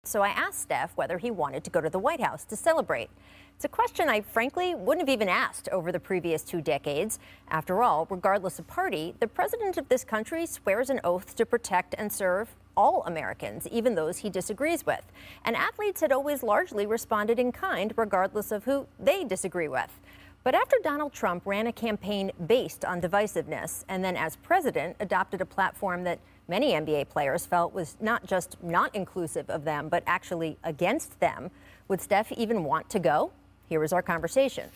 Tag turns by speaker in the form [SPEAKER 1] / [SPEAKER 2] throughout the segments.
[SPEAKER 1] So I asked Steph whether he wanted to go to the White House to celebrate. It's a question I frankly wouldn't have even asked over the previous 2 decades. After all, regardless of party, the president of this country swears an oath to protect and serve all Americans, even those he disagrees with. And athletes had always largely responded in kind, regardless of who they disagree with. But after Donald Trump ran a campaign based on divisiveness and then as president adopted a platform that many NBA players felt was not just not inclusive of them, but actually against them, would Steph even want to go? Here is our conversation.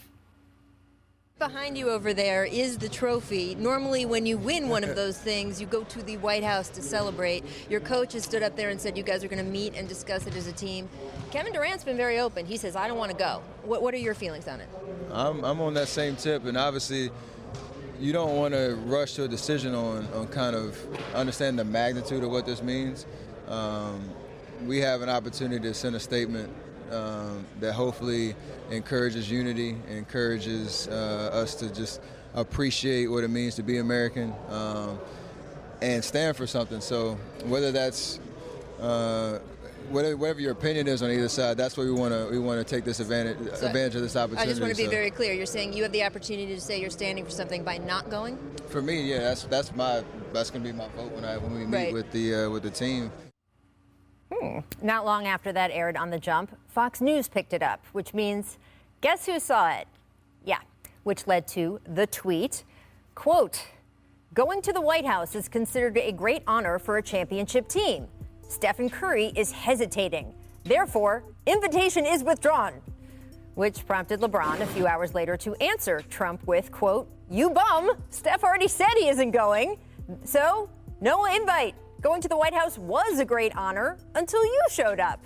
[SPEAKER 2] Behind you over there is the trophy. Normally when you win one of those things, you go to the White House to celebrate. Your coach has stood up there and said you guys are going to meet and discuss it as a team. Kevin Durant's been very open. He says, I don't want to go. What are your feelings on it?
[SPEAKER 3] I'm on that same tip, and obviously you don't want to rush to a decision on kind of understanding the magnitude of what this means. We have an opportunity to send a statement that hopefully encourages unity, encourages us to just appreciate what it means to be American and stand for something. So whether that's whatever your opinion is on either side, that's what we want to take this advantage of this opportunity.
[SPEAKER 2] I just want to be very clear. You're saying you have the opportunity to say you're standing for something by not going?
[SPEAKER 3] For me, yeah, that's going to be my vote when we meet with the team.
[SPEAKER 1] Not long after that aired on The Jump, Fox News picked it up, which means, guess who saw it? Yeah, which led to the tweet, quote, going to the White House is considered a great honor for a championship team. Stephen Curry is hesitating. Therefore, invitation is withdrawn. Which prompted LeBron a few hours later to answer Trump with, quote, you bum, Steph already said he isn't going, so no invite. Going to the White House was a great honor until you showed up.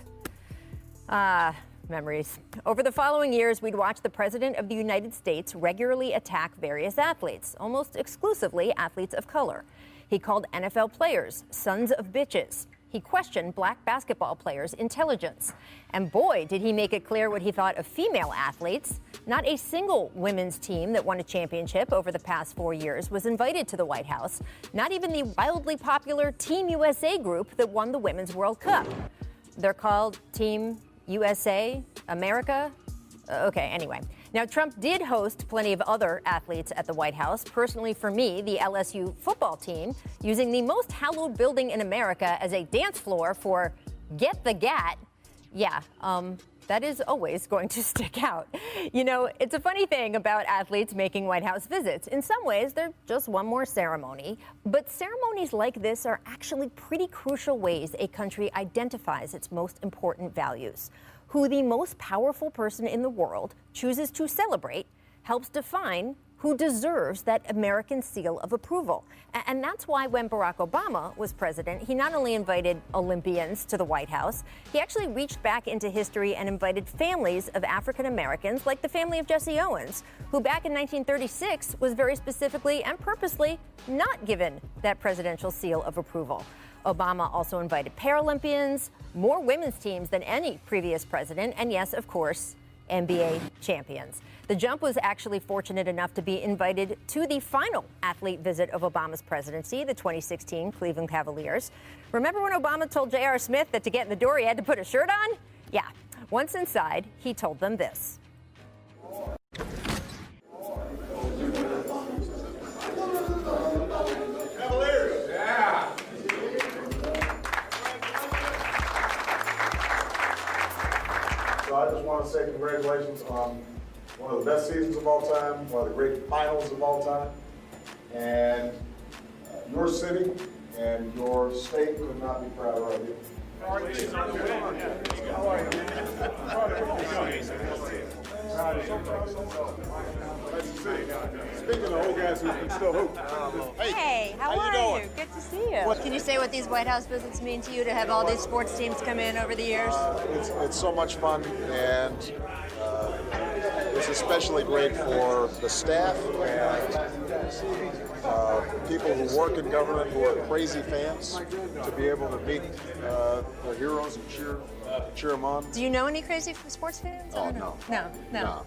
[SPEAKER 1] Memories. Over the following years, we'd watch the President of the United States regularly attack various athletes, almost exclusively athletes of color. He called NFL players sons of bitches. He questioned black basketball players' intelligence. And boy, did he make it clear what he thought of female athletes. Not a single women's team that won a championship over the past 4 years was invited to the White House. Not even the wildly popular Team USA group that won the Women's World Cup. They're called Team USA America. Okay, anyway. Now, Trump did host plenty of other athletes at the White House. Personally, for me, the LSU football team, using the most hallowed building in America as a dance floor for Get the Gat. Yeah, that is always going to stick out. You know, it's a funny thing about athletes making White House visits. In some ways, they're just one more ceremony. But ceremonies like this are actually pretty crucial ways a country identifies its most important values. Who the most powerful person in the world chooses to celebrate helps define who deserves that American seal of approval. And that's why when Barack Obama was president, he not only invited Olympians to the White House, he actually reached back into history and invited families of African Americans, like the family of Jesse Owens, who back in 1936 was very specifically and purposely not given that presidential seal of approval. Obama also invited Paralympians, more women's teams than any previous president, and yes, of course, NBA champions. The Jump was actually fortunate enough to be invited to the final athlete visit of Obama's presidency, the 2016 Cleveland Cavaliers. Remember when Obama told J.R. Smith that to get in the door he had to put a shirt on? Yeah. Once inside, he told them this.
[SPEAKER 4] So I just want to say congratulations on one of the best seasons of all time, one of the great finals of all time. And your city and your state could not be prouder of you. Speaking of old guys who can still hoop.
[SPEAKER 2] Hey, how are you? Good to see you. Can you say what these White House visits mean to you, to have all these sports teams come in over the years?
[SPEAKER 4] It's so much fun, and it's especially great for the staff and people who work in government who are crazy fans to be able to meet the heroes and cheer them on.
[SPEAKER 2] Do you know any crazy sports fans?
[SPEAKER 4] Oh, no.
[SPEAKER 2] No.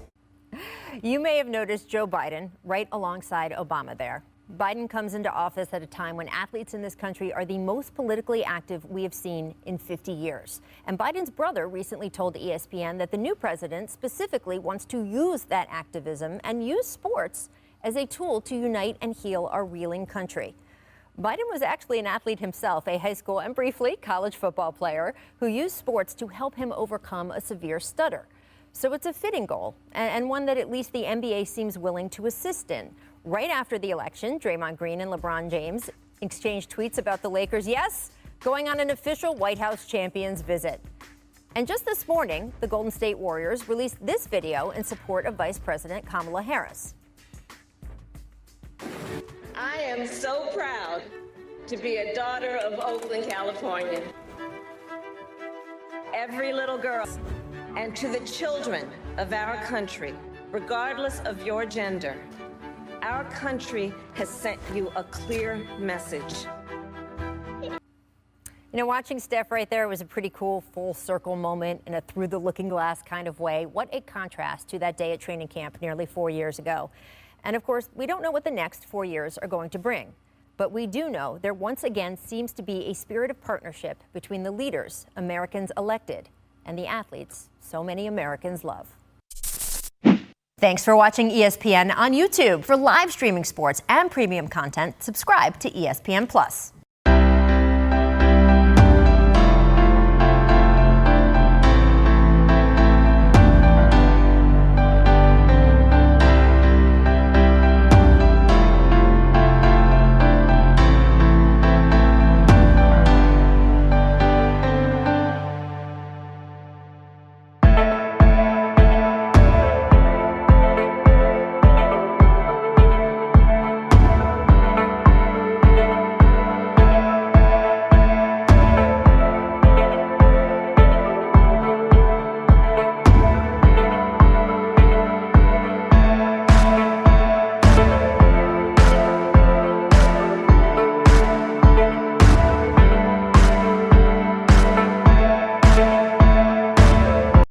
[SPEAKER 1] You may have noticed Joe Biden right alongside Obama there. Biden comes into office at a time when athletes in this country are the most politically active we have seen in 50 years. And Biden's brother recently told ESPN that the new president specifically wants to use that activism and use sports as a tool to unite and heal our reeling country. Biden was actually an athlete himself, a high school and briefly college football player who used sports to help him overcome a severe stutter. So it's a fitting goal and one that at least the NBA seems willing to assist in. Right after the election, Draymond Green and LeBron James exchanged tweets about the Lakers, yes, going on an official White House champions visit. And just this morning, the Golden State Warriors released this video in support of Vice President Kamala Harris.
[SPEAKER 5] I am so proud to be a daughter of Oakland, California. Every little girl, and to the children of our country, regardless of your gender, our country has sent you a clear message.
[SPEAKER 1] You know, watching Steph right there was a pretty cool full circle moment in a through the looking glass kind of way. What a contrast to that day at training camp nearly 4 years ago. And of course, we don't know what the next 4 years are going to bring. But we do know there once again seems to be a spirit of partnership between the leaders Americans elected and the athletes so many Americans love. Thanks for watching ESPN on YouTube. For live streaming sports and premium content, subscribe to ESPN+.